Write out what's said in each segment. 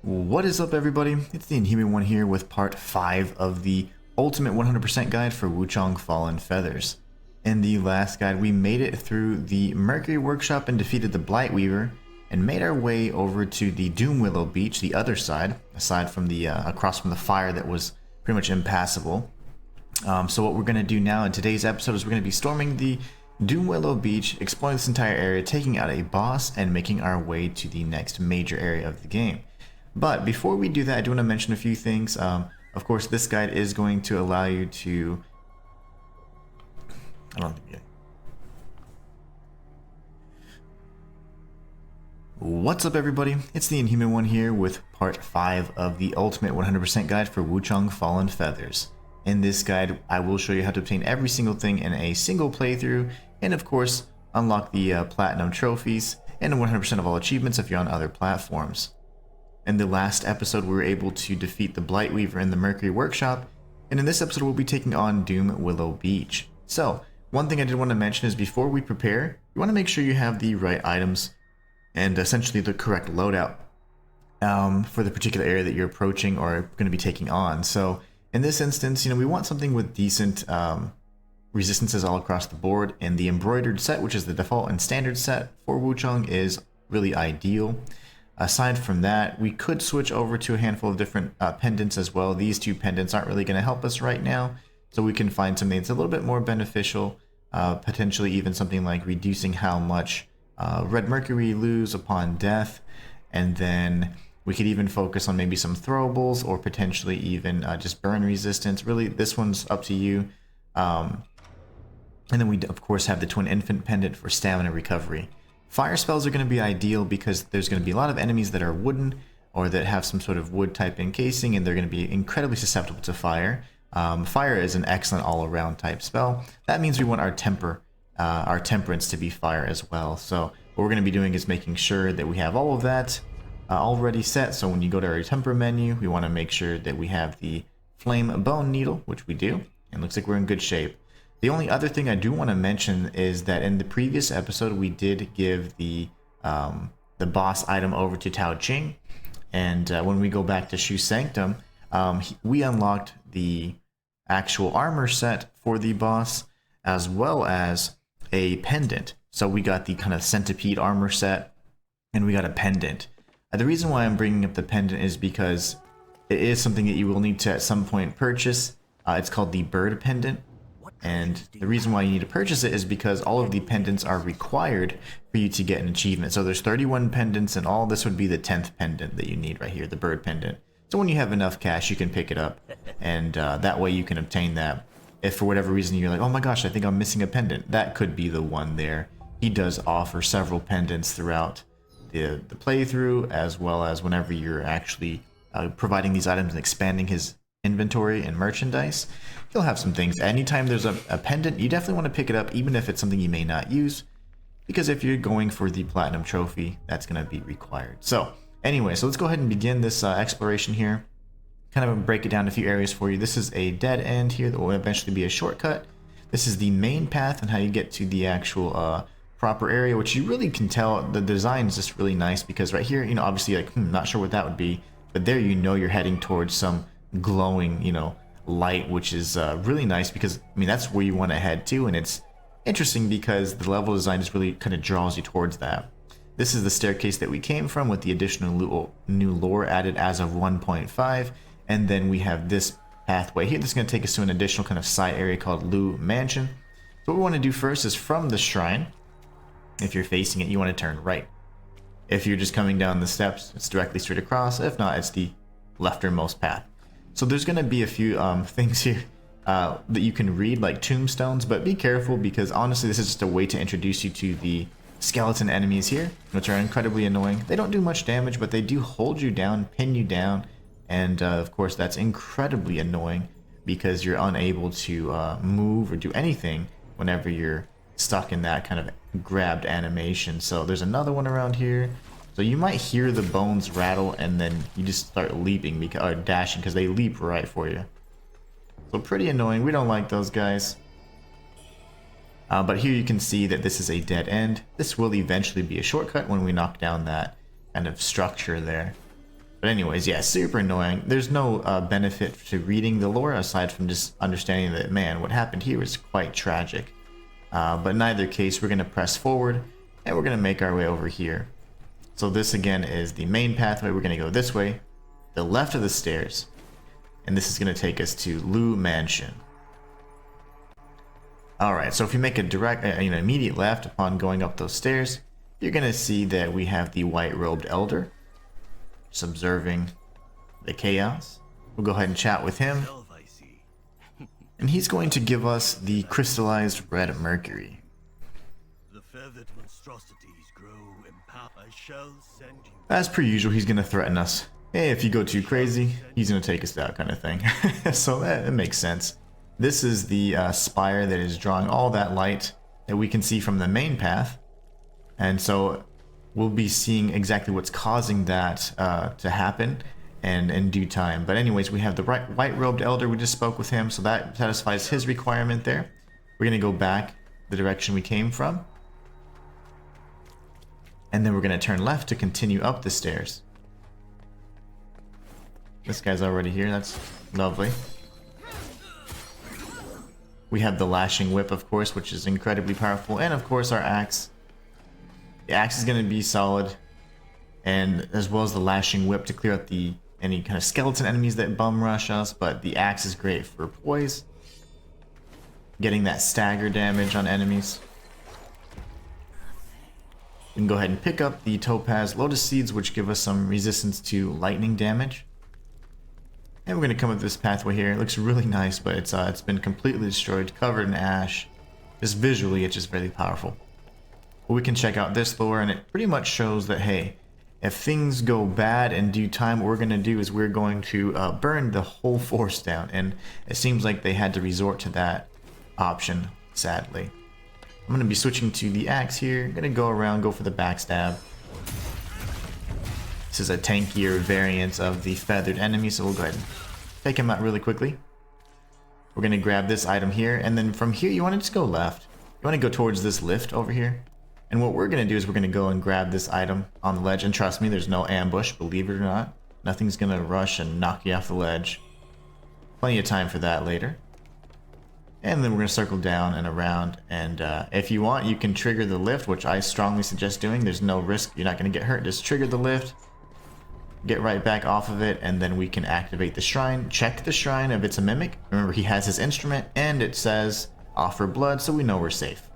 What is up, everybody? It's the Inhuman one here with part 5 of the ultimate 100% guide for Wuchang Fallen Feathers. In the last guide, we made it through the Mercury Workshop and defeated the Blightweaver, and made our way over to the Doomwillow Beach, the other side, aside from the across from the fire that was pretty much impassable. So what we're going to do now in today's episode is we're going to be storming the Doomwillow Beach, exploring this entire area, taking out a boss, and making our way to the next major area of the game. But before we do that, I do want to mention a few things. Of course, this guide is going to allow you to... I don't think... What's up, everybody? It's the Inhuman one here with part 5 of the ultimate 100% guide for Wuchang Fallen Feathers. In this guide, I will show you how to obtain every single thing in a single playthrough, and of course, unlock the platinum trophies and 100% of all achievements if you're on other platforms. In the last episode, we were able to defeat the Blightweaver in the Mercury Workshop, and in this episode, we'll be taking on Doomwillow Beach. So, one thing I did want to mention is before we prepare, you want to make sure you have the right items and essentially the correct loadout for the particular area that you're approaching or going to be taking on. So, in this instance, we want something with decent resistances all across the board, and the embroidered set, which is the default and standard set for Wuchang, is really ideal. Aside from that, we could switch over to a handful of different pendants as well. These two pendants aren't really going to help us right now, so we can find something that's a little bit more beneficial, potentially even something like reducing how much red mercury you lose upon death, and then we could even focus on maybe some throwables or potentially even just burn resistance. Really, this one's up to you. And then we, of course, have the Twin Infant Pendant for stamina recovery. Fire spells are going to be ideal because there's going to be a lot of enemies that are wooden or that have some sort of wood type encasing, and they're going to be incredibly susceptible to fire. Fire is an excellent all-around type spell. That means we want our temperance to be fire as well. So what we're going to be doing is making sure that we have all of that already set. So when you go to our temper menu, we want to make sure that we have the flame bone needle, which we do, and looks like we're in good shape. The only other thing I do want to mention is that in the previous episode, we did give the boss item over to Tao Ching, and when we go back to Shu Sanctum, we unlocked the actual armor set for the boss, as well as a pendant. So we got the kind of centipede armor set, and we got a pendant. The reason why I'm bringing up the pendant is because it is something that you will need to at some point purchase. It's called the bird pendant. And the reason why you need to purchase it is because all of the pendants are required for you to get an achievement. So there's 31 pendants, and all this would be the 10th pendant that you need right here, the bird pendant. So when you have enough cash, you can pick it up, and that way you can obtain that. If for whatever reason you're like, oh my gosh, I think I'm missing a pendant, that could be the one there. He does offer several pendants throughout the playthrough, as well as whenever you're actually providing these items and expanding his inventory and merchandise. He'll have some things. Anytime there's a pendant, you definitely want to pick it up, even if it's something you may not use, because if you're going for the platinum trophy, that's going to be required. So anyway, so let's go ahead and begin this exploration here. Kind of break it down to a few areas for you. This is a dead end here that will eventually be a shortcut. This is the main path and how you get to the actual proper area, which you really can tell the design is just really nice, because right here, obviously like, not sure what that would be, but there you're heading towards some glowing, light, which is really nice, because that's where you want to head to, and it's interesting because the level design just really kind of draws you towards that. This is the staircase that we came from with the additional new lore added as of 1.5, and then we have this pathway here that's going to take us to an additional kind of side area called Lu Mansion. So what we want to do first is from the shrine, if you're facing it, you want to turn right. If you're just coming down the steps, it's directly straight across. If not, it's the leftermost path. So there's going to be a few things here that you can read, like tombstones, but be careful, because honestly this is just a way to introduce you to the skeleton enemies here, which are incredibly annoying. They don't do much damage, but they do hold you down, pin you down, and of course that's incredibly annoying because you're unable to move or do anything whenever you're stuck in that kind of grabbed animation. So there's another one around here. So you might hear the bones rattle, and then you just start leaping or dashing, because they leap right for you. So pretty annoying. We don't like those guys. But here you can see that this is a dead end. This will eventually be a shortcut when we knock down that kind of structure there. But anyways, yeah, super annoying. There's no benefit to reading the lore aside from just understanding that, man, what happened here was quite tragic. But in either case, we're going to press forward and we're going to make our way over here. So this again is the main pathway. We're going to go this way, the left of the stairs, and this is going to take us to Lu Mansion. Alright, so if you make a direct, immediate left upon going up those stairs, you're going to see that we have the white-robed elder just observing the chaos. We'll go ahead and chat with him. And he's going to give us the crystallized red mercury. The feathered monstrosities grow in power. I shall send you. As per usual, he's going to threaten us. Hey, if you go too crazy, he's going to take us out kind of thing. So that makes sense. This is the spire that is drawing all that light that we can see from the main path. And so we'll be seeing exactly what's causing that to happen and in due time. But anyways, we have the white-robed elder. We just spoke with him, so that satisfies his requirement there. We're going to go back the direction we came from. And then we're going to turn left to continue up the stairs. This guy's already here. That's lovely. We have the lashing whip, of course, which is incredibly powerful. And of course, our axe. The axe is going to be solid. And as well as the lashing whip to clear out any kind of skeleton enemies that bum rush us. But the axe is great for poise. Getting that stagger damage on enemies. We can go ahead and pick up the topaz lotus seeds, which give us some resistance to lightning damage. And we're going to come up this pathway here. It looks really nice, but it's been completely destroyed, covered in ash. Just visually, it's just really powerful. But we can check out this lore, and it pretty much shows that, hey, if things go bad in due time, what we're going to do is we're going to burn the whole force down. And it seems like they had to resort to that option, sadly. I'm going to be switching to the axe here. I'm going to go around, go for the backstab. This is a tankier variant of the feathered enemy, so we'll go ahead and take him out really quickly. We're going to grab this item here, and then from here you want to just go left. You want to go towards this lift over here. And what we're going to do is we're going to go and grab this item on the ledge, and trust me, there's no ambush, believe it or not. Nothing's going to rush and knock you off the ledge. Plenty of time for that later. And then we're going to circle down and around, and if you want, you can trigger the lift, which I strongly suggest doing. There's no risk, you're not going to get hurt. Just trigger the lift. Get right back off of it, and then we can activate the shrine. Check the shrine if it's a mimic. Remember, he has his instrument, and it says offer blood, so we know we're safe.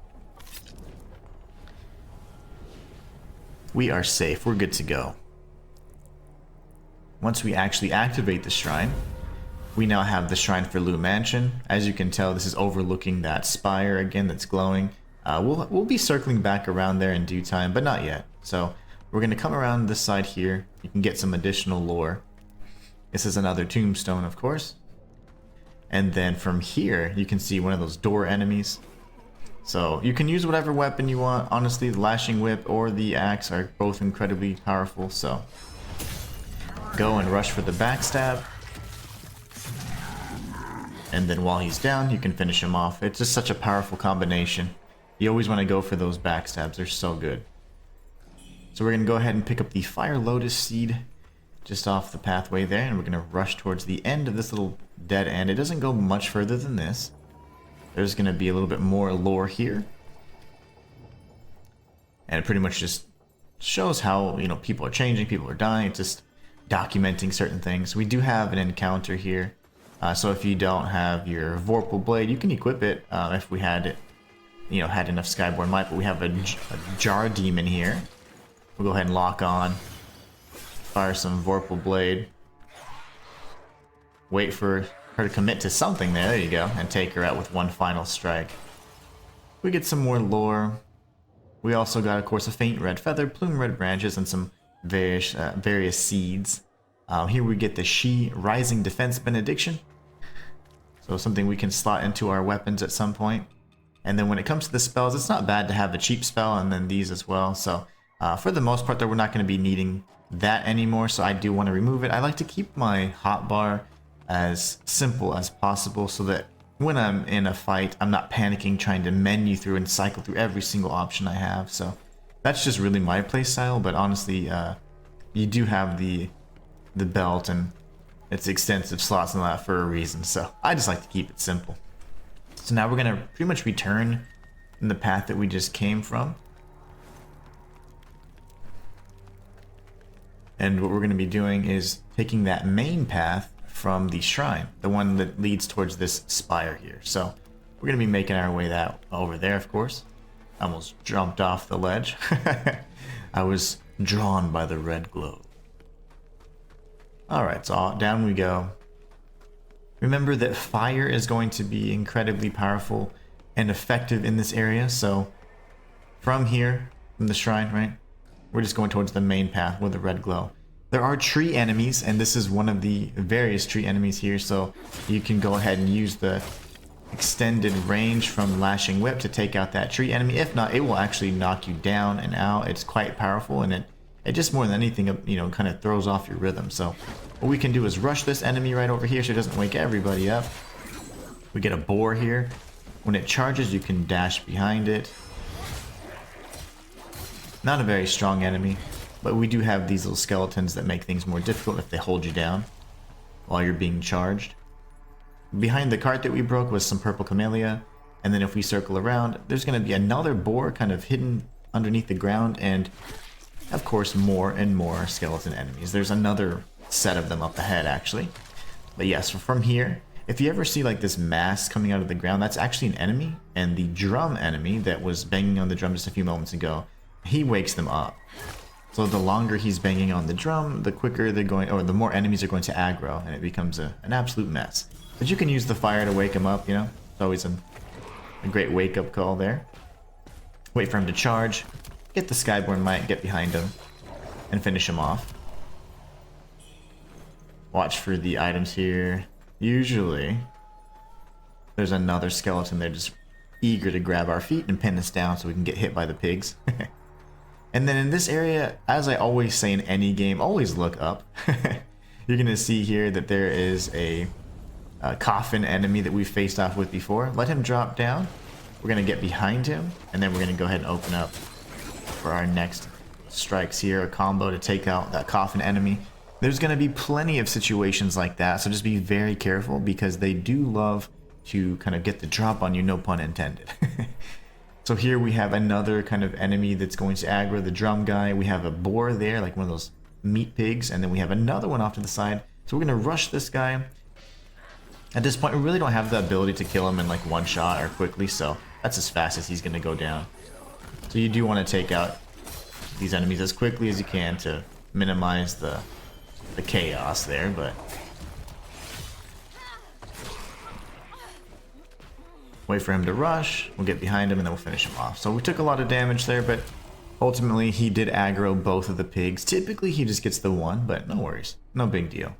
We are safe. We're good to go. Once we actually activate the shrine, we now have the shrine for Lu Mansion. As you can tell, this is overlooking that spire again that's glowing. We'll be circling back around there in due time, but not yet. So we're going to come around this side here. You can get some additional lore. This is another tombstone, of course. And then from here, you can see one of those door enemies. So you can use whatever weapon you want. Honestly, the lashing whip or the axe are both incredibly powerful. So go and rush for the backstab. And then while he's down, you can finish him off. It's just such a powerful combination. You always want to go for those backstabs. They're so good. So we're going to go ahead and pick up the Fire Lotus Seed just off the pathway there, and we're going to rush towards the end of this little dead end. It doesn't go much further than this. There's going to be a little bit more lore here. And it pretty much just shows how, people are changing, people are dying, it's just documenting certain things. We do have an encounter here. So if you don't have your Vorpal Blade, you can equip it if we had it, had enough Skyborn Might, but we have a Jar Demon here. We'll go ahead and lock on. Fire some Vorpal Blade. Wait for her to commit to something there. There you go. And take her out with one final strike. We get some more lore. We also got, of course, a faint red feather, plume red branches, and some various seeds. Here we get the She Rising Defense Benediction. So something we can slot into our weapons at some point. And then when it comes to the spells, it's not bad to have a cheap spell and then these as well. So for the most part, though, we're not going to be needing that anymore, so I do want to remove it. I like to keep my hotbar as simple as possible so that when I'm in a fight, I'm not panicking trying to menu through and cycle through every single option I have. So that's just really my play style, but honestly, you do have the the belt and its extensive slots and all that for a reason. So I just like to keep it simple. So now we're gonna pretty much return in the path that we just came from. And what we're going to be doing is taking that main path from the shrine, the one that leads towards this spire here. So we're going to be making our way that over there, of course. I almost jumped off the ledge. I was drawn by the red glow. Alright, so down we go. Remember that fire is going to be incredibly powerful and effective in this area. So from here, from the shrine, right? We're just going towards the main path with the red glow. There are tree enemies, and this is one of the various tree enemies here, so you can go ahead and use the extended range from Lashing Whip to take out that tree enemy. If not, it will actually knock you down and out. It's quite powerful, and it just more than anything, you know, kind of throws off your rhythm. So what we can do is rush this enemy right over here so it doesn't wake everybody up. We get a boar here. When it charges, you can dash behind it. Not a very strong enemy, but we do have these little skeletons that make things more difficult if they hold you down while you're being charged. Behind the cart that we broke was some purple camellia, and then if we circle around, there's going to be another boar kind of hidden underneath the ground, and of course more and more skeleton enemies. There's another set of them up ahead actually. But yes, from here, if you ever see like this mass coming out of the ground, that's actually an enemy, and the drum enemy that was banging on the drum just a few moments ago, he wakes them up. So the longer he's banging on the drum, the quicker they're going, or the more enemies are going to aggro, and it becomes an absolute mess. But you can use the fire to wake him up, you know? It's always a great wake-up call there. Wait for him to charge, get the Skyborn Might, get behind him, and finish him off. Watch for the items here. Usually, there's another skeleton there just eager to grab our feet and pin us down so we can get hit by the pigs. And then in this area, as I always say in any game, always look up. You're going to see here that there is a coffin enemy that we've faced off with before. Let him drop down. We're going to get behind him, and then we're going to go ahead and open up for our next strikes here, a combo to take out that coffin enemy. There's going to be plenty of situations like that, so just be very careful because they do love to kind of get the drop on you, no pun intended. So here we have another kind of enemy that's going to aggro the drum guy. We have a boar there, like one of those meat pigs, and then we have another one off to the side. So we're going to rush this guy. At this point, we really don't have the ability to kill him in like one shot or quickly, so that's as fast as he's going to go down. So you do want to take out these enemies as quickly as you can to minimize the chaos there, but wait for him to rush, we'll get behind him, and then we'll finish him off. So we took a lot of damage there, but ultimately he did aggro both of the pigs. Typically he just gets the one, but no worries, no big deal.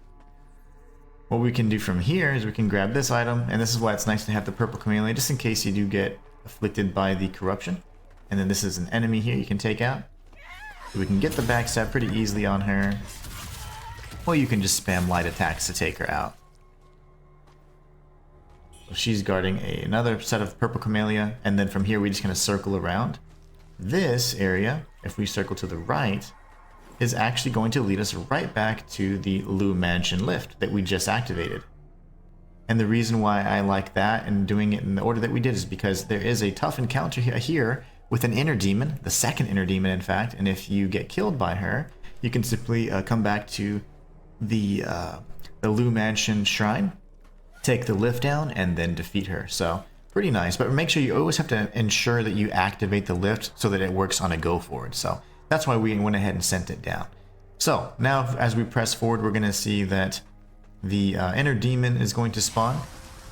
What we can do from here is we can grab this item, and this is why it's nice to have the purple chameleon, just in case you do get afflicted by the corruption. And then this is an enemy here you can take out. So we can get the backstab pretty easily on her, or you can just spam light attacks to take her out. So she's guarding another set of purple camellia, and then from here we just kind of circle around. This area, if we circle to the right, is actually going to lead us right back to the Lu Mansion lift that we just activated. And the reason why I like that and doing it in the order that we did is because there is a tough encounter here with an inner demon, the second inner demon in fact, and if you get killed by her, you can simply come back to the Lu Mansion shrine, take the lift down, and then defeat her. So pretty nice, but make sure you always have to ensure that you activate the lift so that it works on a go forward. So that's why we went ahead and sent it down. So now as we press forward, we're going to see that the inner demon is going to spawn.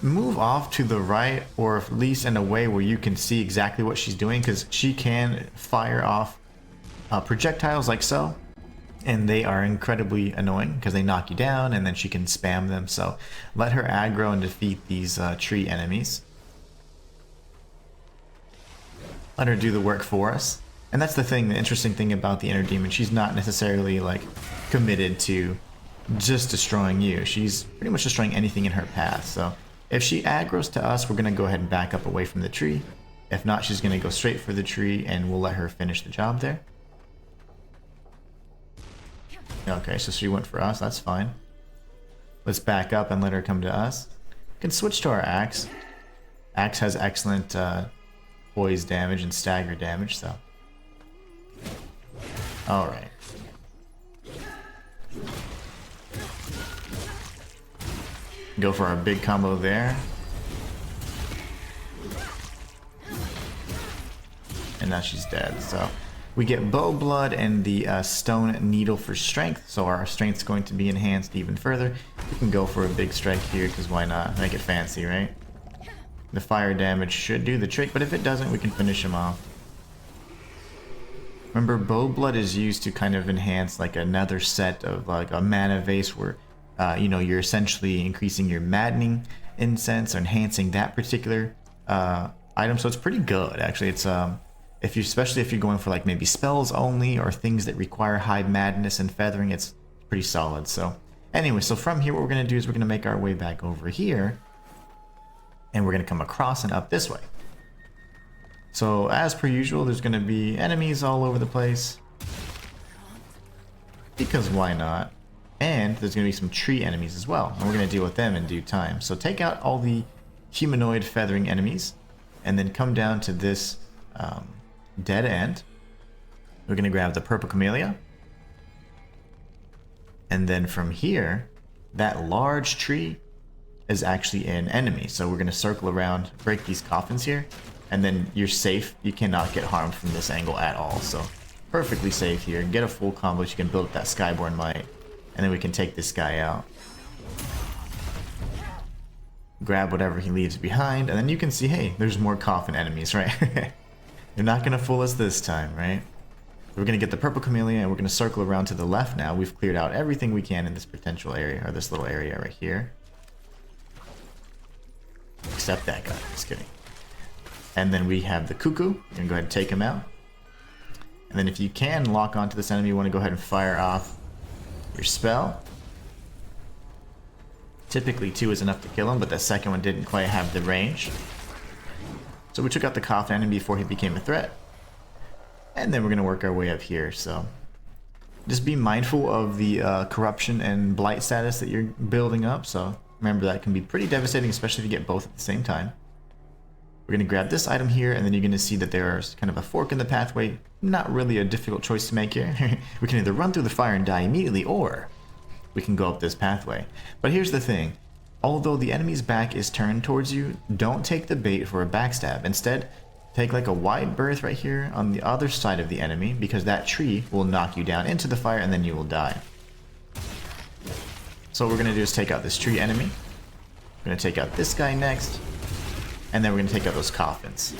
Move off to the right, or at least in a way where you can see exactly what she's doing, because she can fire off projectiles like so, and they are incredibly annoying because they knock you down and then she can spam them. So let her aggro and defeat these tree enemies. Let her do the work for us. And that's the thing, the interesting thing about the inner demon. She's not necessarily like committed to just destroying you. She's pretty much destroying anything in her path. So if she aggros to us, we're going to go ahead and back up away from the tree. If not, she's going to go straight for the tree, and we'll let her finish the job there. Okay, so she went for us. That's fine. Let's back up and let her come to us. We can switch to our axe. Axe has excellent poise damage and stagger damage, so. Alright. Go for our big combo there. And now she's dead, so. We get bow blood and the stone needle for strength, so our strength's going to be enhanced even further. We can go for a big strike here, because why not? Make it fancy, right? The fire damage should do the trick, but if it doesn't, we can finish him off. Remember, bow blood is used to kind of enhance like another set of like a mana vase where, you know, you're essentially increasing your maddening incense or enhancing that particular item. So it's pretty good, actually. It's especially if you're going for like maybe spells only or things that require high madness and feathering, it's pretty solid. So anyway, so from here, what we're gonna do is we're gonna make our way back over here, and we're gonna come across and up this way. So as per usual, there's gonna be enemies all over the place, because why not? And there's gonna be some tree enemies as well, and we're gonna deal with them in due time. So take out all the humanoid feathering enemies, and then come down to this dead end. We're gonna grab the purple camellia, and then from here, that large tree is actually an enemy. So we're gonna circle around, break these coffins here, and then you're safe. You cannot get harmed from this angle at all. So perfectly safe here. Get a full combo so you can build up that Skyborn Might, and then we can take this guy out. Grab whatever he leaves behind, and then you can see, hey, there's more coffin enemies, right? They're not gonna fool us this time, right? We're gonna get the purple camellia, and we're gonna circle around to the left now. We've cleared out everything we can in this potential area, or this little area right here. Except that guy, just kidding. And then we have the cuckoo. You're gonna go ahead and take him out. And then if you can lock onto this enemy, you wanna go ahead and fire off your spell. Typically 2 is enough to kill him, but the second one didn't quite have the range. So we took out the coffin enemy before he became a threat. And then we're going to work our way up here, so. Just be mindful of the corruption and blight status that you're building up, so remember that can be pretty devastating, especially if you get both at the same time. We're going to grab this item here, and then you're going to see that there's kind of a fork in the pathway. Not really a difficult choice to make here. We can either run through the fire and die immediately, or we can go up this pathway. But here's the thing. Although the enemy's back is turned towards you, don't take the bait for a backstab. Instead, take like a wide berth right here on the other side of the enemy, because that tree will knock you down into the fire and then you will die. So what we're going to do is take out this tree enemy. We're going to take out this guy next. And then we're going to take out those coffins.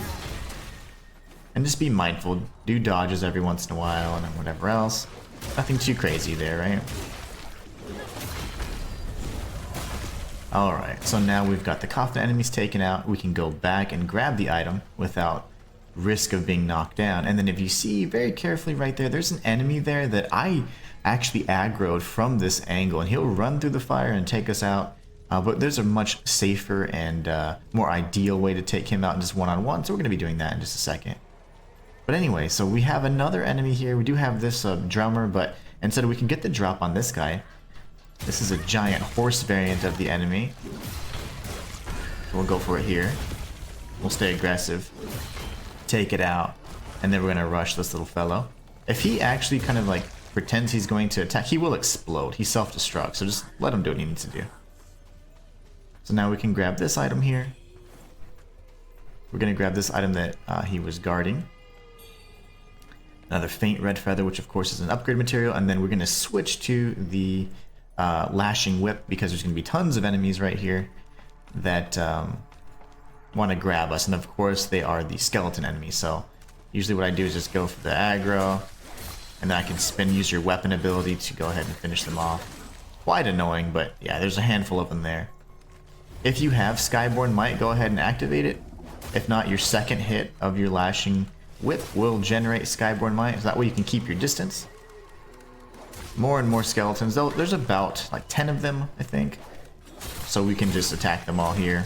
And just be mindful. Do dodges every once in a while and whatever else. Nothing too crazy there, right? Alright, so now we've got the coffin enemies taken out. We can go back and grab the item without risk of being knocked down. And then if you see very carefully right there, there's an enemy there that I actually aggroed from this angle. And he'll run through the fire and take us out. But there's a much safer and more ideal way to take him out in just one-on-one. So we're going to be doing that in just a second. But anyway, so we have another enemy here. We do have this drummer, but instead we can get the drop on this guy. This is a giant horse variant of the enemy. We'll go for it here. We'll stay aggressive. Take it out. And then we're going to rush this little fellow. If he actually kind of like pretends he's going to attack, he will explode. He self-destructs. So just let him do what he needs to do. So now we can grab this item here. We're going to grab this item that he was guarding. Another faint red feather, which of course is an upgrade material. And then we're going to switch to the lashing whip, because there's going to be tons of enemies right here that want to grab us, and of course they are the skeleton enemies. So usually what I do is just go for the aggro, and then I can use your weapon ability to go ahead and finish them off. Quite annoying, but yeah, there's a handful of them there. If you have Skyborn Might, go ahead and activate it. If not, your second hit of your lashing whip will generate Skyborn Might, so that way you can keep your distance. More and more skeletons, though there's about like 10 of them, I think. So we can just attack them all here.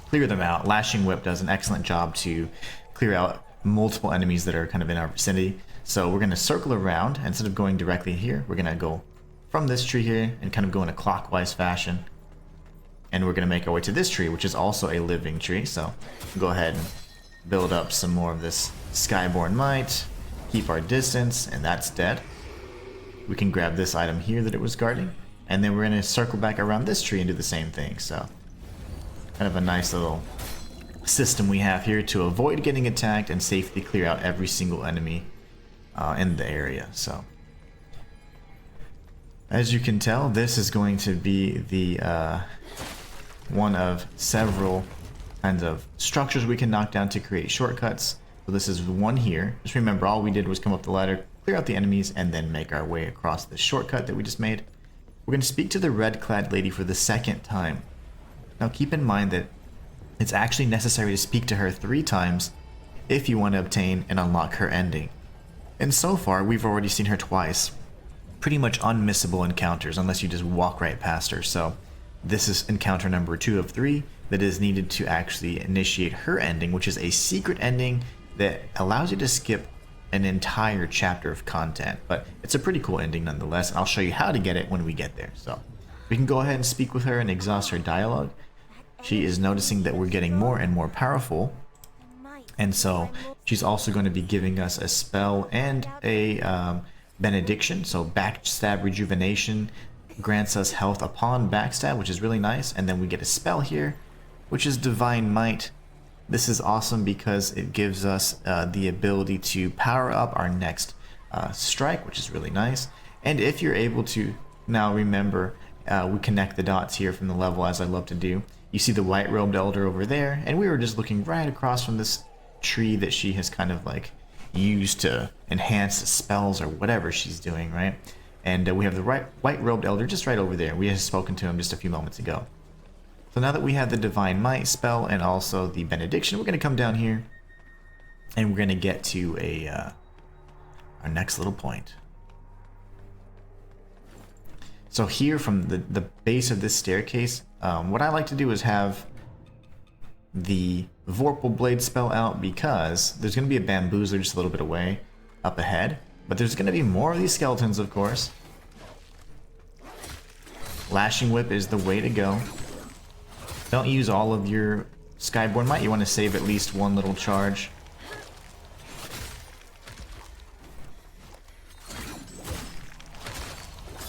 Clear them out. Lashing Whip does an excellent job to clear out multiple enemies that are kind of in our vicinity. So we're going to circle around. Instead of going directly here, we're going to go from this tree here and kind of go in a clockwise fashion. And we're going to make our way to this tree, which is also a living tree. So go ahead and build up some more of this Skyborn Might. Keep our distance, and that's dead. We can grab this item here that it was guarding. And then we're going to circle back around this tree and do the same thing. So kind of a nice little system we have here to avoid getting attacked and safely clear out every single enemy in the area. So as you can tell, this is going to be the one of several kinds of structures we can knock down to create shortcuts. So this is one here. Just remember, all we did was come up the ladder, clear out the enemies, and then make our way across the shortcut that we just made. We're going to speak to the red-clad lady for the second time. Now keep in mind that it's actually necessary to speak to her 3 times if you want to obtain and unlock her ending. And so far, we've already seen her twice. Pretty much unmissable encounters unless you just walk right past her. So this is encounter number 2 of 3 that is needed to actually initiate her ending, which is a secret ending that allows you to skip an entire chapter of content. But it's a pretty cool ending nonetheless, and I'll show you how to get it when we get there. So we can go ahead and speak with her and exhaust her dialogue. She is noticing that we're getting more and more powerful, and so she's also going to be giving us a spell and a benediction. So backstab rejuvenation grants us health upon backstab, which is really nice. And then we get a spell here, which is divine might. This is awesome because it gives us the ability to power up our next strike, which is really nice. And if you're able to, now remember, we connect the dots here from the level, as I love to do. You see the white-robed elder over there, and we were just looking right across from this tree that she has kind of like used to enhance the spells or whatever she's doing, right? And we have the white-robed elder just right over there. We had spoken to him just a few moments ago. So now that we have the Divine Might spell and also the Benediction, we're going to come down here and we're going to get to our next little point. So here from the base of this staircase, what I like to do is have the Vorpal Blade spell out because there's going to be a bamboozler just a little bit away up ahead. But there's going to be more of these skeletons, of course. Lashing Whip is the way to go. Don't use all of your Skyborn Might. You want to save at least one little charge.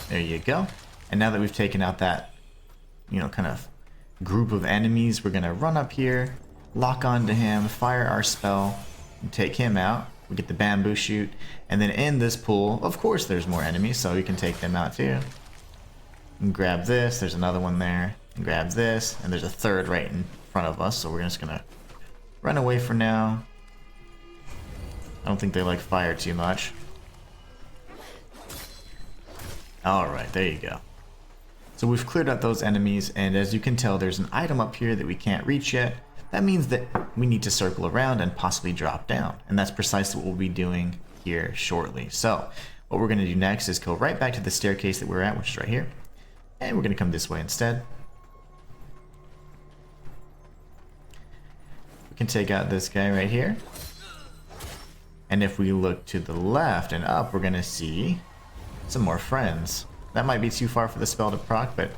There you go. And now that we've taken out that, kind of group of enemies, we're going to run up here, lock onto him, fire our spell, and take him out. We get the bamboo shoot. And then in this pool, of course there's more enemies, so you can take them out too. And grab this. There's another one there. And grab this, and there's a third right in front of us, so we're just gonna run away for now. I don't think they like fire too much. Alright, there you go. So we've cleared out those enemies, and as you can tell, there's an item up here that we can't reach yet. That means that we need to circle around and possibly drop down, and that's precisely what we'll be doing here shortly. So what we're gonna do next is go right back to the staircase that we're at, which is right here, and we're gonna come this way instead. Can take out this guy right here, and if we look to the left and up, we're gonna see some more friends. That might be too far for the spell to proc, but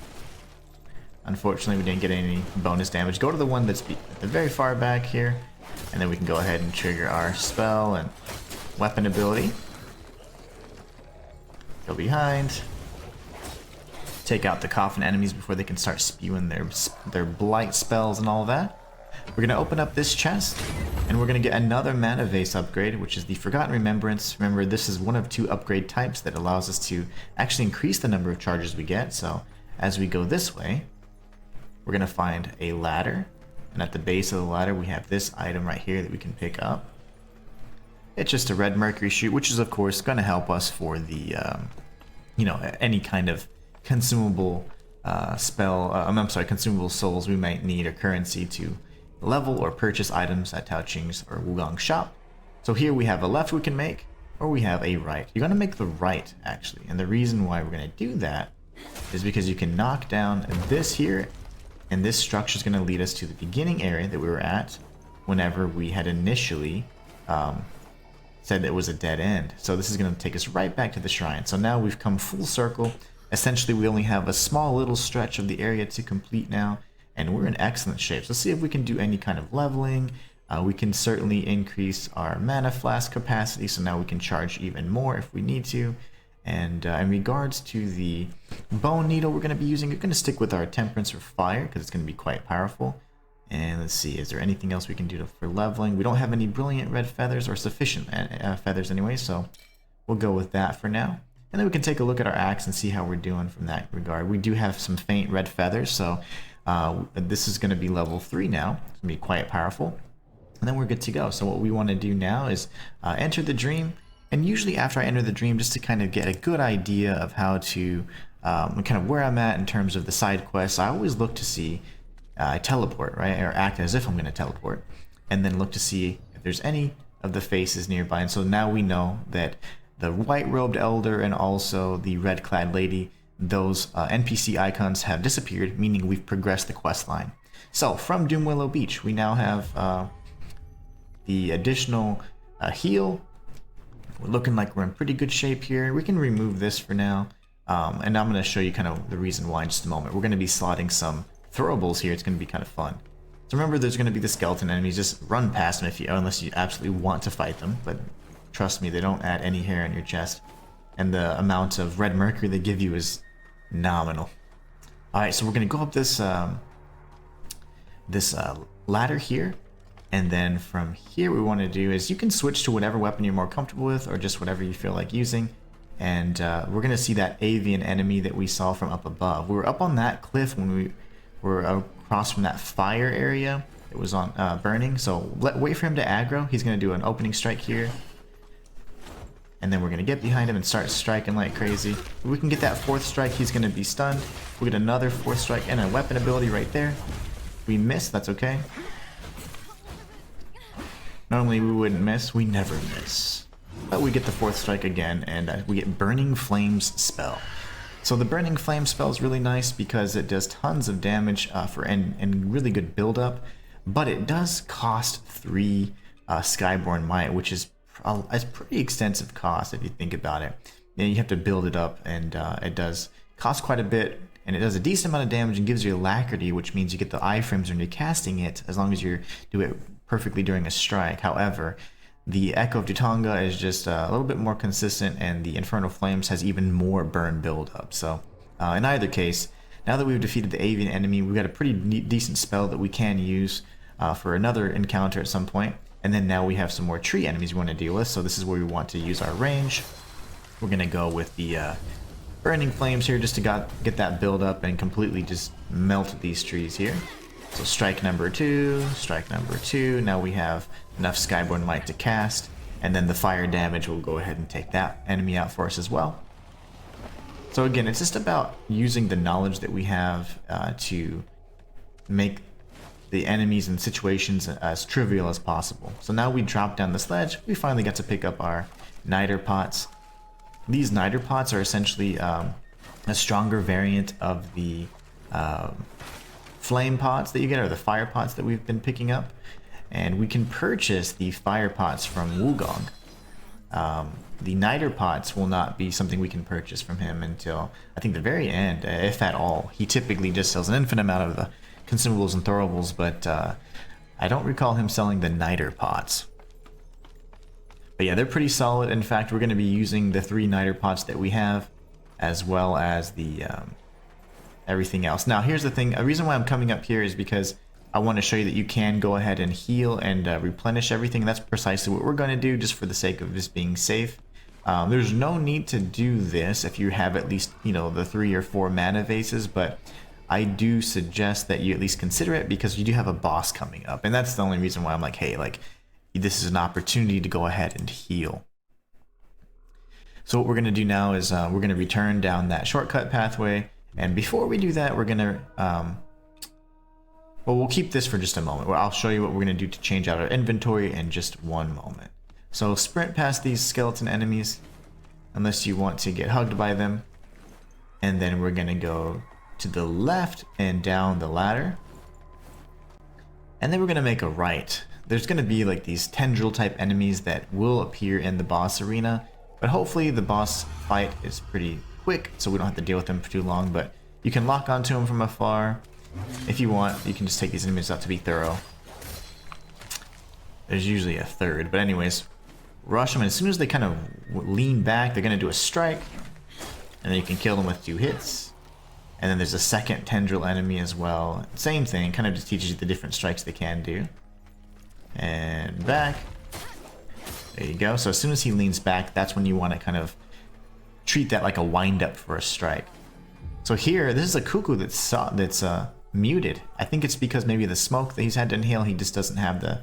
unfortunately we didn't get any bonus damage. Go to the one that's at the very far back here, and then we can go ahead and trigger our spell and weapon ability. Go behind, take out the coffin enemies before they can start spewing their blight spells and all that. We're going to open up this chest, and we're going to get another mana vase upgrade, which is the Forgotten Remembrance. Remember, this is one of 2 upgrade types that allows us to actually increase the number of charges we get. So as we go this way, we're going to find a ladder, and at the base of the ladder we have this item right here that we can pick up. It's just a red mercury shoot, which is of course going to help us for the any kind of consumable consumable souls we might need, or currency to level or purchase items at Tao Ching's or Wukong's shop. So here we have a left we can make, or we have a right. You're going to make the right, actually, and the reason why we're going to do that is because you can knock down this here, and this structure is going to lead us to the beginning area that we were at whenever we had initially said it was a dead end. So this is going to take us right back to the shrine. So now we've come full circle. Essentially, we only have a small little stretch of the area to complete now, and we're in excellent shape. So let's see if we can do any kind of leveling. We can certainly increase our mana flask capacity, so now we can charge even more if we need to. And in regards to the bone needle we're going to be using, we're going to stick with our temperance or fire because it's going to be quite powerful. And let's see, is there anything else we can do for leveling? We don't have any brilliant red feathers, or sufficient feathers anyway, so we'll go with that for now. And then we can take a look at our axe and see how we're doing from that regard. We do have some faint red feathers, so this is going to be level 3 now. It's going to be quite powerful. And then we're good to go. So what we want to do now is enter the dream. And usually after I enter the dream, just to kind of get a good idea of how to, kind of where I'm at in terms of the side quests, I always look to see, I teleport, right? Or act as if I'm going to teleport. And then look to see if there's any of the faces nearby. And so now we know that the white-robed elder and also the red-clad lady, those NPC icons have disappeared, meaning we've progressed the quest line. So from Doomwillow Beach, we now have the additional heal. We're looking like we're in pretty good shape here. We can remove this for now, and I'm going to show you kind of the reason why in just a moment. We're going to be slotting some throwables here. It's going to be kind of fun. So remember, there's going to be the skeleton enemies. Just run past them unless you absolutely want to fight them, but trust me, they don't add any hair on your chest. And the amount of red mercury they give you is nominal. Alright, so we're going to go up this ladder here. And then from here, what we want to do is you can switch to whatever weapon you're more comfortable with, or just whatever you feel like using. And we're going to see that avian enemy that we saw from up above. We were up on that cliff when we were across from that fire area. It was on burning. So wait for him to aggro. He's going to do an opening strike here. And then we're going to get behind him and start striking like crazy. If we can get that 4th strike, he's going to be stunned. We'll get another 4th strike and a weapon ability right there. We missed, that's okay. Normally we wouldn't miss, we never miss. But we get the 4th strike again, and we get Burning Flames spell. So the Burning Flame spell is really nice because it does tons of damage and really good build up. But it does cost 3 Skyborn Might, which is a pretty extensive cost if you think about it. You have to build it up, and it does cost quite a bit, and it does a decent amount of damage and gives you alacrity, which means you get the iframes when you're casting it, as long as you do it perfectly during a strike. However, the Echo of Jutanga is just a little bit more consistent, and the Infernal Flames has even more burn build-up. So in either case, now that we've defeated the avian enemy, we've got a pretty decent spell that we can use for another encounter at some point. And then now we have some more tree enemies we want to deal with, so this is where we want to use our range. We're going to go with the Burning Flames here just to get that build up and completely just melt these trees here. So strike number 2, strike number 2. Now we have enough Skyborn Might to cast, and then the fire damage will go ahead and take that enemy out for us as well. So again, it's just about using the knowledge that we have to make the enemies and situations as trivial as possible. So now we drop down the sledge, we finally got to pick up our niter pots. These niter pots are essentially a stronger variant of the flame pots that you get, or the fire pots that we've been picking up. And we can purchase the fire pots from Wukong. The niter pots will not be something we can purchase from him until, I think, the very end, if at all. He typically just sells an infinite amount of the consumables and throwables, but I don't recall him selling the niter pots. But yeah, they're pretty solid. In fact, we're going to be using the 3 niter pots that we have, as well as the everything else. Now, here's the thing. A reason why I'm coming up here is because I want to show you that you can go ahead and heal and replenish everything. That's precisely what we're going to do, just for the sake of just being safe. There's no need to do this if you have at least, the 3 or 4 mana vases, but I do suggest that you at least consider it, because you do have a boss coming up, and that's the only reason why I'm like, hey, this is an opportunity to go ahead and heal. So what we're going to do now is we're going to return down that shortcut pathway, and before we do that, we're going to well, we'll keep this for just a moment. I'll show you what we're going to do to change out our inventory in just one moment. So sprint past these skeleton enemies, unless you want to get hugged by them, and then we're going to go to the left and down the ladder, and then we're going to make a right. there's going to be like these tendril type enemies that will appear in the boss arena, but hopefully the boss fight is pretty quick, so we don't have to deal with them for too long. But you can lock onto them from afar. If you want, you can just take these enemies out to be thorough. There's usually a third, but anyways, rush them, and as soon as they kind of lean back, they're going to do a strike, and then you can kill them with 2 hits. And then there's a second tendril enemy as well. Same thing, kind of just teaches you the different strikes they can do. And back. There you go. So as soon as he leans back, that's when you want to kind of treat that like a wind up for a strike. So here, this is a cuckoo that's muted. I think it's because maybe the smoke that he's had to inhale, he just doesn't have the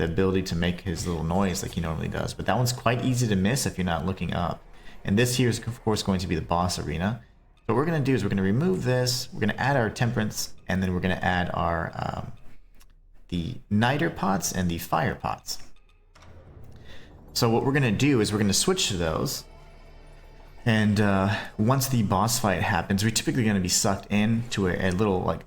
ability to make his little noise like he normally does. But that one's quite easy to miss if you're not looking up. And this here is of course going to be the boss arena. So what we're going to do is we're going to remove this, we're going to add our temperance, and then we're going to add our the niter pots and the fire pots. So what we're going to do is we're going to switch to those, and once the boss fight happens, we're typically going to be sucked into a little, like,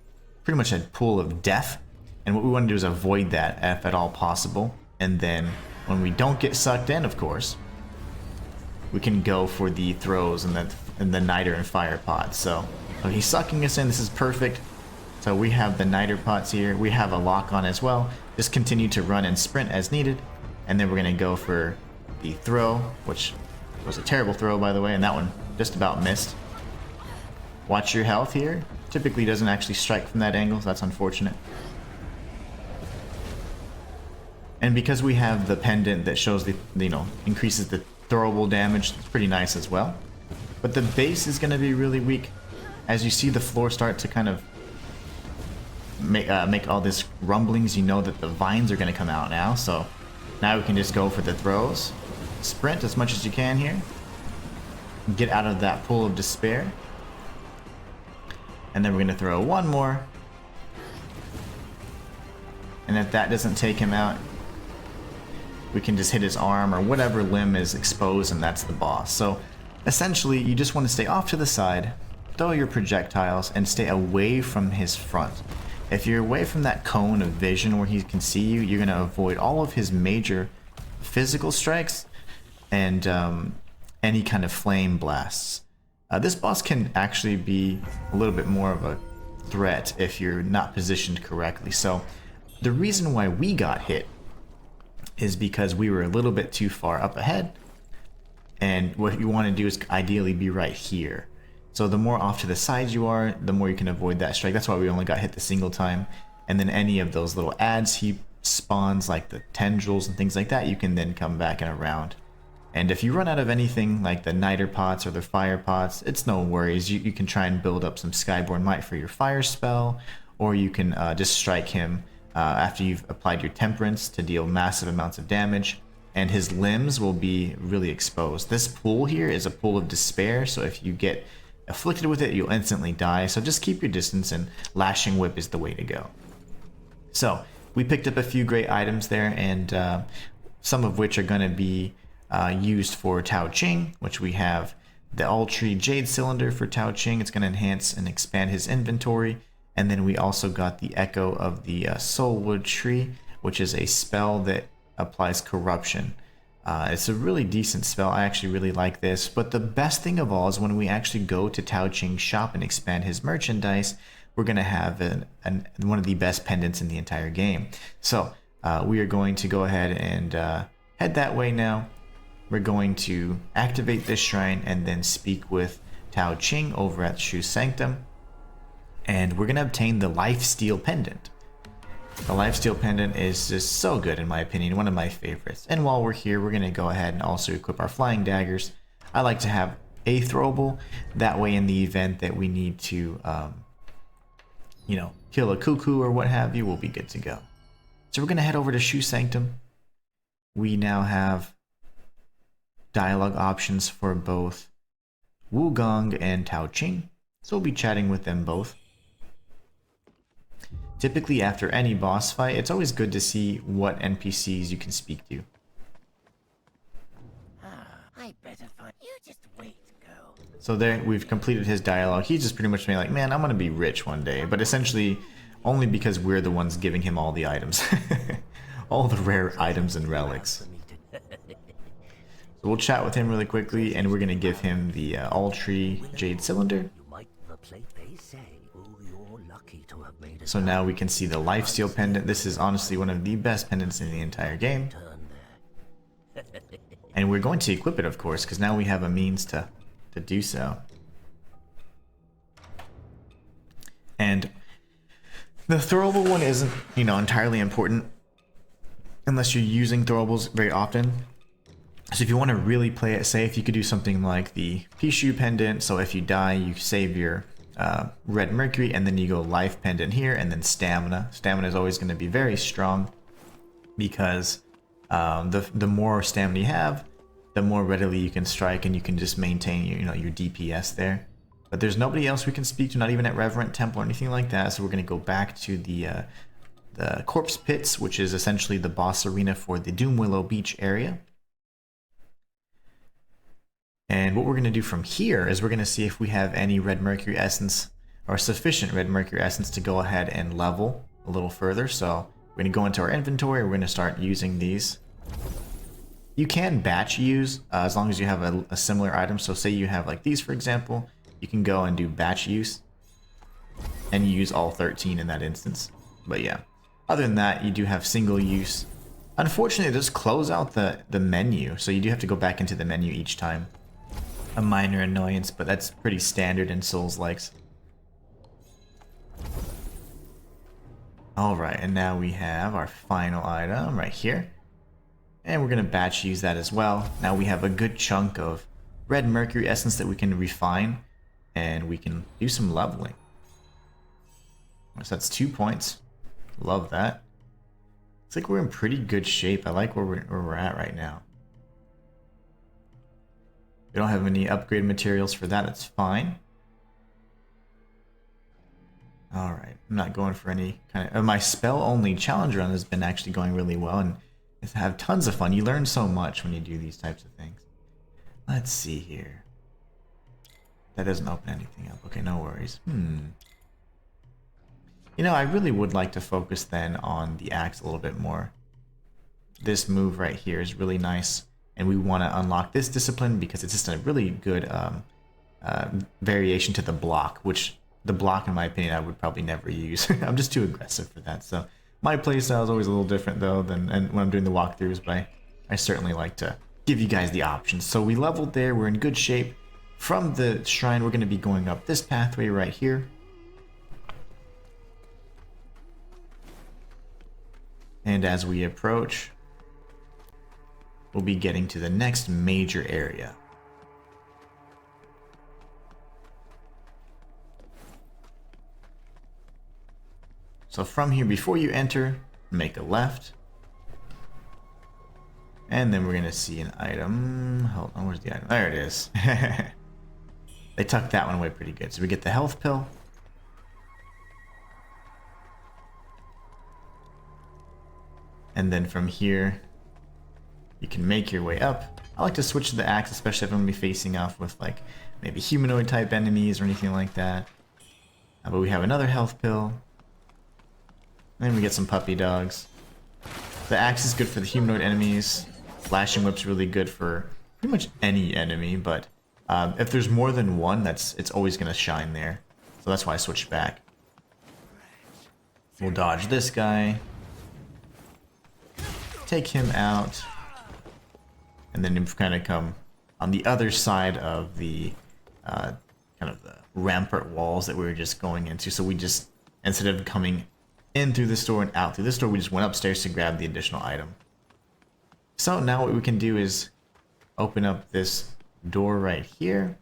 pretty much a pool of death, and what we want to do is avoid that if at all possible. And then when we don't get sucked in, of course, we can go for the throws and the niter and fire pots. So he's sucking us in. This is perfect. So we have the niter pots here. We have a lock on as well. Just continue to run and sprint as needed. And then we're going to go for the throw, which was a terrible throw, by the way, and that one just about missed. Watch your health here. Typically doesn't actually strike from that angle, so that's unfortunate. And because we have the pendant that shows the, increases the throwable damage, it's pretty nice as well. But the base is going to be really weak. As you see the floor start to kind of make all this rumblings, you know that the vines are going to come out now. So now we can just go for the throws. Sprint as much as you can here. Get out of that pool of despair. And then we're going to throw one more. And if that doesn't take him out, we can just hit his arm or whatever limb is exposed, and that's the boss. So essentially, you just want to stay off to the side, throw your projectiles, and stay away from his front. If you're away from that cone of vision where he can see you, you're going to avoid all of his major physical strikes and any kind of flame blasts. This boss can actually be a little bit more of a threat if you're not positioned correctly. So the reason why we got hit is because we were a little bit too far up ahead, and what you want to do is ideally be right here. So the more off to the side you are, the more you can avoid that strike. That's why we only got hit the single time. And then any of those little adds he spawns, like the tendrils and things like that, you can then come back and around. And if you run out of anything like the niter pots or the fire pots, it's no worries. You can try and build up some Skyborn Might for your fire spell, or you can just strike him after you've applied your temperance to deal massive amounts of damage, and his limbs will be really exposed. This pool here is a pool of despair, so if you get afflicted with it, you'll instantly die. So just keep your distance, and lashing whip is the way to go. So we picked up a few great items there, and some of which are going to be used for Tao Ching, which we have the Ultree Jade Cylinder for Tao Ching. It's going to enhance and expand his inventory. And then we also got the Echo of the Soulwood Tree, which is a spell that applies corruption. It's a really decent spell. I actually really like this. But the best thing of all is when we actually go to Tao Ching's shop and expand his merchandise, we're going to have one of the best pendants in the entire game. So we are going to go ahead and head that way now. We're going to activate this shrine and then speak with Tao Ching over at Shu Sanctum. And we're going to obtain the Lifesteal Pendant. The Lifesteal Pendant is just so good in my opinion, one of my favorites. And while we're here, we're going to go ahead and also equip our Flying Daggers. I like to have a throwable, that way in the event that we need to, kill a cuckoo or what have you, we'll be good to go. So we're going to head over to Shu Sanctum. We now have dialogue options for both Wukong and Tao Ching, so we'll be chatting with them both. Typically after any boss fight, it's always good to see what NPCs you can speak to. I better find you. Just wait, girl. So there, we've completed his dialogue. He's just pretty much being like, man, I'm gonna be rich one day, but essentially only because we're the ones giving him all the items. all the rare items and relics. So we'll chat with him really quickly, and we're gonna give him the All-Tree Jade Cylinder. So now we can see the Lifesteal pendant. This is honestly one of the best pendants in the entire game. And we're going to equip it, of course, because now we have a means to do so. And the throwable one isn't, you know, entirely important unless you're using throwables very often. So if you want to really play it safe, you could do something like the Pishu pendant. So if you die, you save your red mercury, and then you go life pendant here, and then stamina. Stamina is always going to be very strong because the more stamina you have, the more readily you can strike, and you can just maintain your DPS there. But there's nobody else we can speak to, not even at Reverent Temple or anything like that. So we're going to go back to the Corpse Pits, which is essentially the boss arena for the Doom Willow Beach area. And what we're going to do from here is we're going to see if we have any Red Mercury Essence or sufficient Red Mercury Essence to go ahead and level a little further. So we're going to go into our inventory. We're going to start using these. You can batch use as long as you have a similar item. So say you have like these, for example, you can go and do batch use and use all 13 in that instance. But yeah, other than that, you do have single use. Unfortunately, it does close out the menu, so you do have to go back into the menu each time. A minor annoyance, but that's pretty standard in Souls-likes. Alright, and now we have our final item right here. And we're going to batch use that as well. Now we have a good chunk of Red Mercury Essence that we can refine, and we can do some leveling. So that's 2 points. Love that. It's like we're in pretty good shape. I like where we're at right now. We don't have any upgrade materials for that. It's fine. Alright, I'm not going for any kind of... my spell-only challenge run has been actually going really well, and it's have tons of fun. You learn so much when you do these types of things. Let's see here. That doesn't open anything up. Okay, no worries. You know, I really would like to focus then on the axe a little bit more. This move right here is really nice, and we want to unlock this discipline because it's just a really good variation to the block, which the block, in my opinion, I would probably never use. I'm just too aggressive for that. So my playstyle is always a little different though than when I'm doing the walkthroughs, but I certainly like to give you guys the options. So we leveled there, we're in good shape. From the shrine, we're going to be going up this pathway right here. And as we approach, we'll be getting to the next major area. So from here, before you enter, make a left. And then we're going to see an item. Hold on, where's the item? There it is. They tucked that one away pretty good. So we get the health pill. And then from here, you can make your way up. I like to switch to the axe, especially if I'm going to be facing off with like maybe humanoid type enemies or anything like that. But we have another health pill. And then we get some puppy dogs. The axe is good for the humanoid enemies. Flashing whip's really good for pretty much any enemy, but if there's more than one, it's always going to shine there. So that's why I switched back. We'll dodge this guy. Take him out. And then we've kind of come on the other side of the kind of the rampart walls that we were just going into. So we just, instead of coming in through this door and out through this door, we just went upstairs to grab the additional item. So now what we can do is open up this door right here.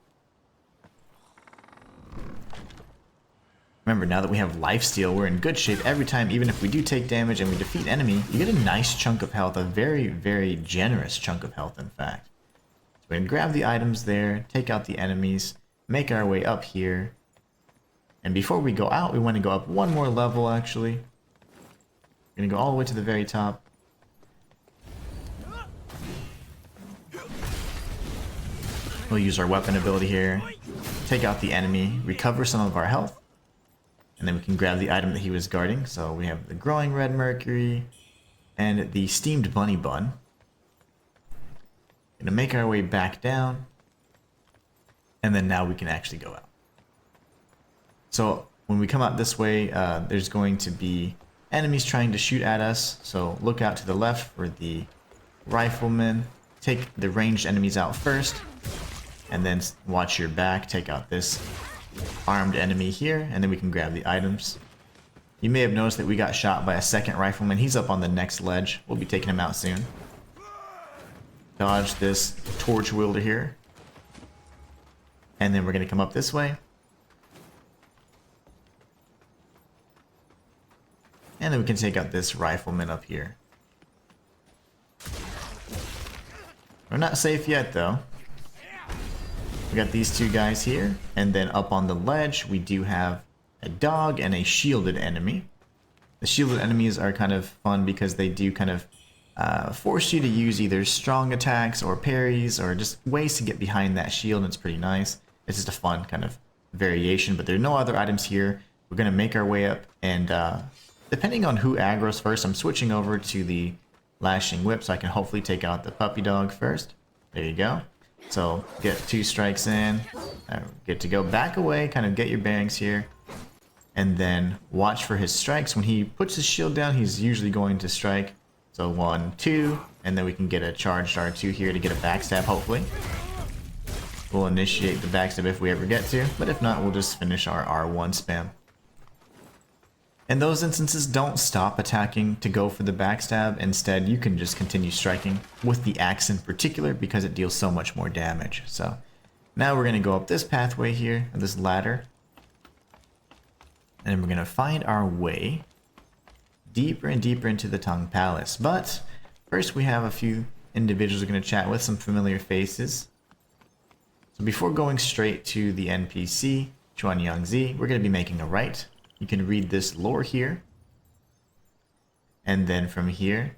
Remember, now that we have lifesteal, we're in good shape every time. Even if we do take damage and we defeat enemy, you get a nice chunk of health, a very, very generous chunk of health, in fact. So we're going to grab the items there, take out the enemies, make our way up here. And before we go out, we want to go up one more level, actually. We're going to go all the way to the very top. We'll use our weapon ability here, take out the enemy, recover some of our health, and then we can grab the item that he was guarding. So we have the growing red mercury, and the steamed bunny bun. Gonna make our way back down, and then now we can actually go out. So when we come out this way, there's going to be enemies trying to shoot at us, so look out to the left for the riflemen. Take the ranged enemies out first, and then watch your back, take out this armed enemy here, and then we can grab the items. You may have noticed that we got shot by a second rifleman. He's up on the next ledge. We'll be taking him out soon. Dodge this torch wielder here. And then we're going to come up this way. And then we can take out this rifleman up here. We're not safe yet though. We got these two guys here. And then up on the ledge we do have a dog and a shielded enemy. The shielded enemies are kind of fun because they do kind of force you to use either strong attacks or parries or just ways to get behind that shield, and it's pretty nice. It's just a fun kind of variation, but there are no other items here. We're going to make our way up, and depending on who aggro's first, I'm switching over to the lashing whip so I can hopefully take out the puppy dog first. There you go. So get 2 strikes in, get to go back away, kind of get your bearings here, and then watch for his strikes. When he puts his shield down, he's usually going to strike. So 1, 2, and then we can get a charged R2 here to get a backstab, hopefully. We'll initiate the backstab if we ever get to, but if not, we'll just finish our R1 spam. In those instances, don't stop attacking to go for the backstab. Instead, you can just continue striking with the axe in particular because it deals so much more damage. So now we're going to go up this pathway here, this ladder, and we're going to find our way deeper and deeper into the Tang Palace. But first we have a few individuals we're going to chat with, some familiar faces. So before going straight to the NPC, Leenzee, we're going to be making a right. You can read this lore here. And then from here,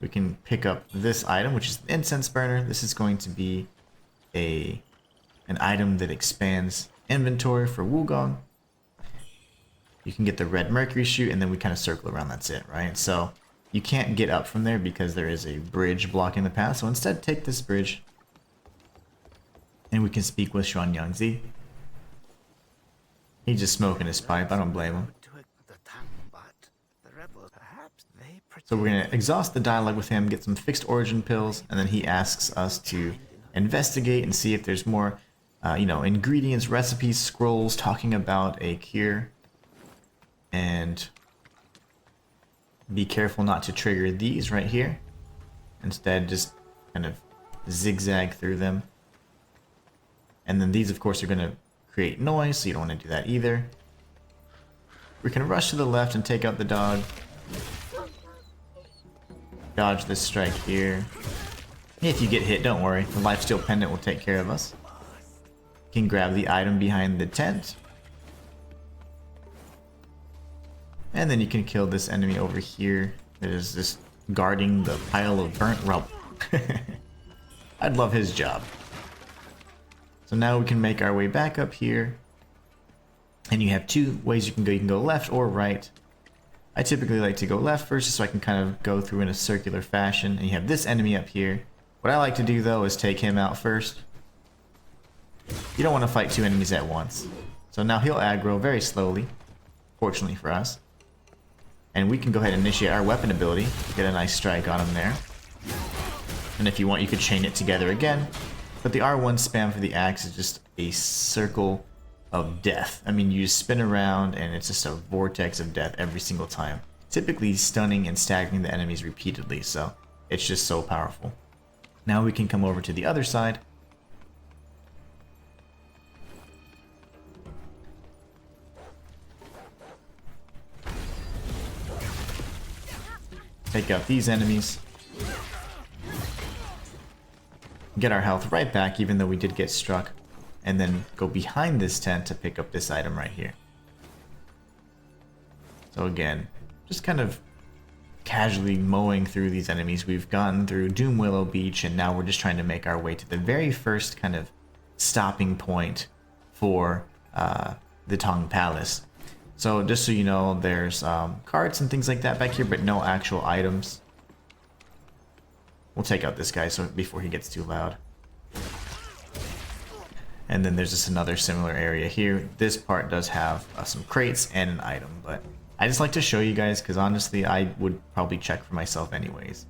we can pick up this item, which is the incense burner. This is going to be an item that expands inventory for Wukong. You can get the red mercury shoot, and then we kind of circle around. That's it, right? So you can't get up from there because there is a bridge blocking the path. So instead, take this bridge, and we can speak with Leenzee. He's just smoking his pipe. I don't blame him. So we're gonna exhaust the dialogue with him, get some fixed origin pills, and then he asks us to investigate and see if there's more, ingredients, recipes, scrolls talking about a cure. And be careful not to trigger these right here. Instead, just kind of zigzag through them. And then these, of course, are going to create noise, so you don't want to do that either. We can rush to the left and take out the dog. Dodge this strike here. If you get hit, don't worry. The lifesteal pendant will take care of us. You can grab the item behind the tent. And then you can kill this enemy over here that is just guarding the pile of burnt rubble. I'd love his job. So now we can make our way back up here. And you have 2 ways you can go. You can go left or right. I typically like to go left first just so I can kind of go through in a circular fashion. And you have this enemy up here. What I like to do though is take him out first. You don't want to fight 2 enemies at once. So now he'll aggro very slowly, fortunately for us. And we can go ahead and initiate our weapon ability. Get a nice strike on him there. And if you want, you could chain it together again. But the R1 spam for the axe is just a circle of death. I mean, you just spin around and it's just a vortex of death every single time. Typically stunning and staggering the enemies repeatedly, so it's just so powerful. Now we can come over to the other side. Take out these enemies. Get our health right back, even though we did get struck. And then go behind this tent to pick up this item right here. So again, just kind of casually mowing through these enemies. We've gotten through Doom Willow Beach, and now we're just trying to make our way to the very first kind of stopping point for the Tang Palace. So just so you know, there's carts and things like that back here, but no actual items. We'll take out this guy so before he gets too loud. And then there's just another similar area here. This part does have some crates and an item, but I just like to show you guys because honestly I would probably check for myself anyways.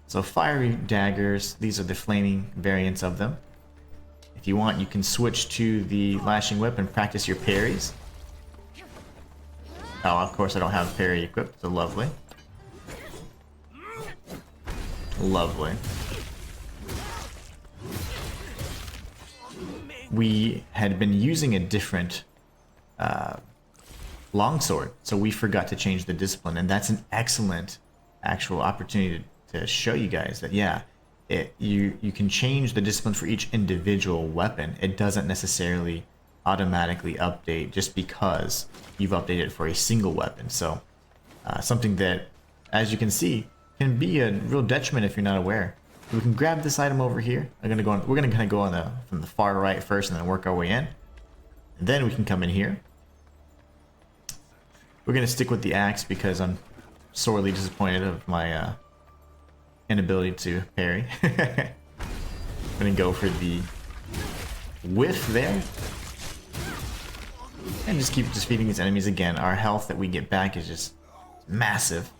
So fiery daggers, these are the flaming variants of them. If you want, you can switch to the lashing whip and practice your parries. Oh, of course I don't have parry equipped, so lovely. Lovely. We had been using a different longsword, so we forgot to change the discipline, and that's an excellent actual opportunity to show you guys that, yeah, you can change the discipline for each individual weapon. It doesn't necessarily automatically update just because you've updated it for a single weapon. So something that, as you can see, can be a real detriment if you're not aware. We can grab this item over here. We're gonna kind of go on from the far right first, and then work our way in. And then we can come in here. We're gonna stick with the axe because I'm sorely disappointed of my inability to parry. I'm gonna go for the whiff there, and just keep defeating these enemies. Again, our health that we get back is just massive,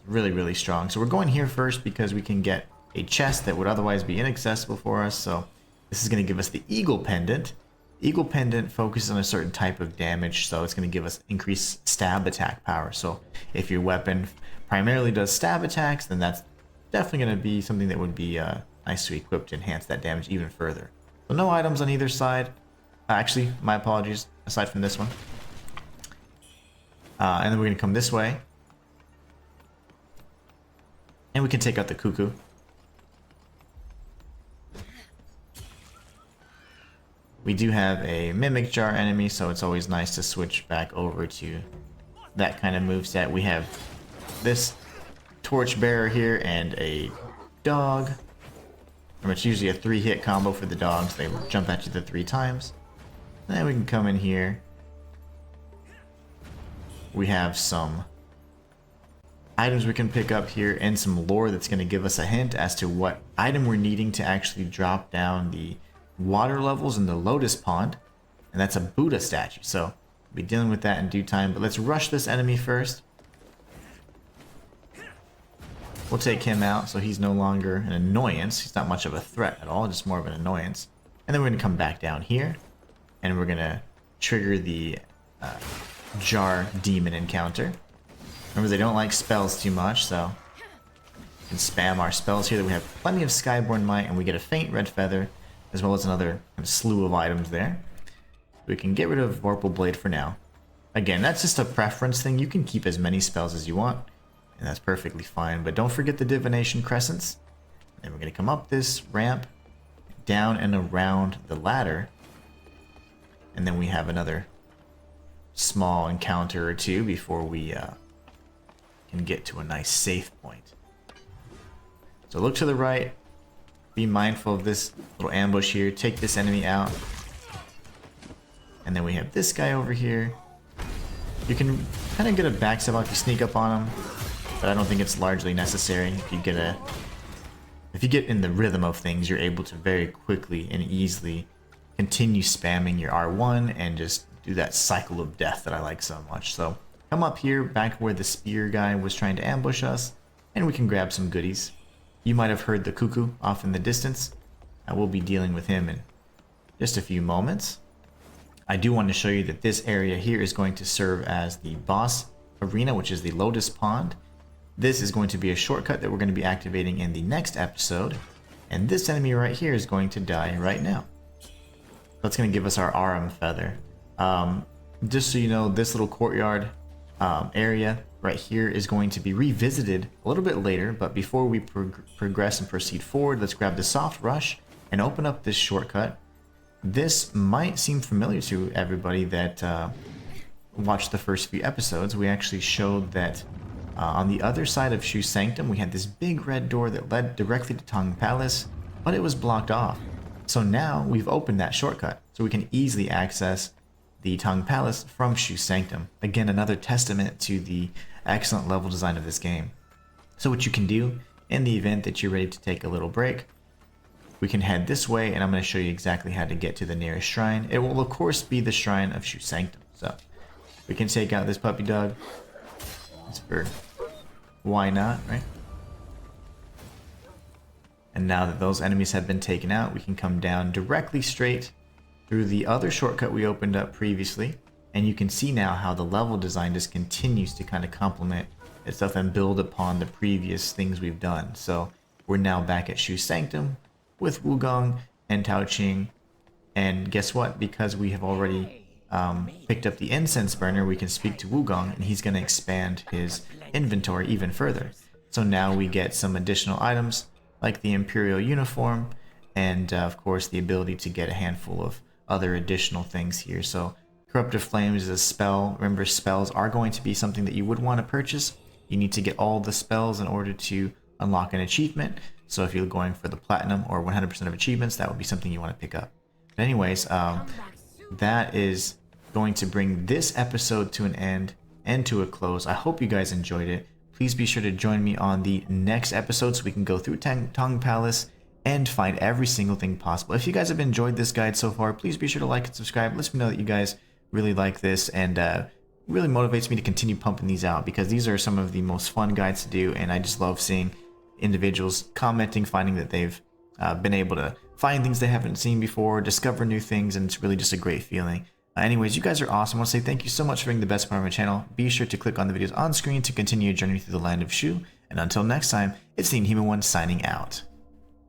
really, really strong. So we're going here first because we can get a chest that would otherwise be inaccessible for us. So this is going to give us the Eagle Pendant. Eagle Pendant focuses on a certain type of damage, so it's going to give us increased stab attack power. So if your weapon primarily does stab attacks, then that's definitely going to be something that would be nice to equip to enhance that damage even further. So no items on either side. Actually, my apologies, aside from this one. And then we're going to come this way. And we can take out the cuckoo. We do have a Mimic Jar enemy, so it's always nice to switch back over to that kind of moveset. We have this Torchbearer here and a dog. And it's usually a 3-hit combo for the dogs. They jump at you the 3 times. Then we can come in here. We have some items we can pick up here and some lore that's going to give us a hint as to what item we're needing to actually drop down the water levels in the Lotus Pond. And that's a Buddha statue, so we'll be dealing with that in due time. But let's rush this enemy first. We'll take him out so he's no longer an annoyance. He's not much of a threat at all, just more of an annoyance. And then we're going to come back down here, and we're going to trigger the Jar Demon encounter. Remember, they don't like spells too much, so we can spam our spells here. We have plenty of Skyborn Might, and we get a faint red feather, as well as another kind of slew of items there. We can get rid of Vorpal Blade for now. Again, that's just a preference thing. You can keep as many spells as you want, and that's perfectly fine. But don't forget the Divination Crescents. And we're going to come up this ramp, down and around the ladder. And then we have another small encounter or two before we can get to a nice safe point. So look to the right. Be mindful of this little ambush here. Take this enemy out. And then we have this guy over here. You can kind of get a backstab out if you sneak up on him, but I don't think it's largely necessary. If you get in the rhythm of things, you're able to very quickly and easily continue spamming your R1 and just do that cycle of death that I like so much. So come up here, back where the spear guy was trying to ambush us, and we can grab some goodies. You might have heard the cuckoo off in the distance. I will be dealing with him in just a few moments. I do want to show you that this area here is going to serve as the boss arena, which is the Lotus Pond. This is going to be a shortcut that we're going to be activating in the next episode. And this enemy right here is going to die right now. That's going to give us our Arum Feather. Just so you know, this little courtyard area right here is going to be revisited a little bit later, but before we progress and proceed forward, let's grab the Soft Rush and open up this shortcut. This might seem familiar to everybody that watched the first few episodes. We actually showed that on the other side of Shu Sanctum, we had this big red door that led directly to Tong Palace, but it was blocked off. So now we've opened that shortcut, so we can easily access the Tang Palace from Shu Sanctum. Again, another testament to the excellent level design of this game. So what you can do in the event that you're ready to take a little break, we can head this way, and I'm going to show you exactly how to get to the nearest shrine. It will of course be the shrine of Shu Sanctum. So we can take out this puppy dog. It's for why not, right? And now that those enemies have been taken out, we can come down directly straight through the other shortcut we opened up previously. And you can see now how the level design just continues to kind of complement itself and build upon the previous things we've done. So we're now back at Shu Sanctum with Wukong and Tao Qing. And guess what? Because we have already picked up the incense burner, we can speak to Wukong, and he's going to expand his inventory even further. So now we get some additional items like the Imperial uniform, and of course the ability to get a handful of other additional things here. So Corruptive Flames is a spell. Remember, spells are going to be something that you would want to purchase. You need to get all the spells in order to unlock an achievement. So if you're going for the platinum or 100% of achievements, that would be something you want to pick up. But anyways, that is going to bring this episode to an end and to a close. I hope you guys enjoyed it. Please be sure to join me on the next episode so we can go through Tang Palace and find every single thing possible. If you guys have enjoyed this guide so far, please be sure to like and subscribe. Let me know that you guys really like this, and really motivates me to continue pumping these out, because these are some of the most fun guides to do, and I just love seeing individuals commenting, finding that they've been able to find things they haven't seen before, discover new things, and it's really just a great feeling. Anyways, you guys are awesome. I want to say thank you so much for being the best part of my channel. Be sure to click on the videos on screen to continue your journey through the land of Shu. And until next time, it's the Inhuman One signing out.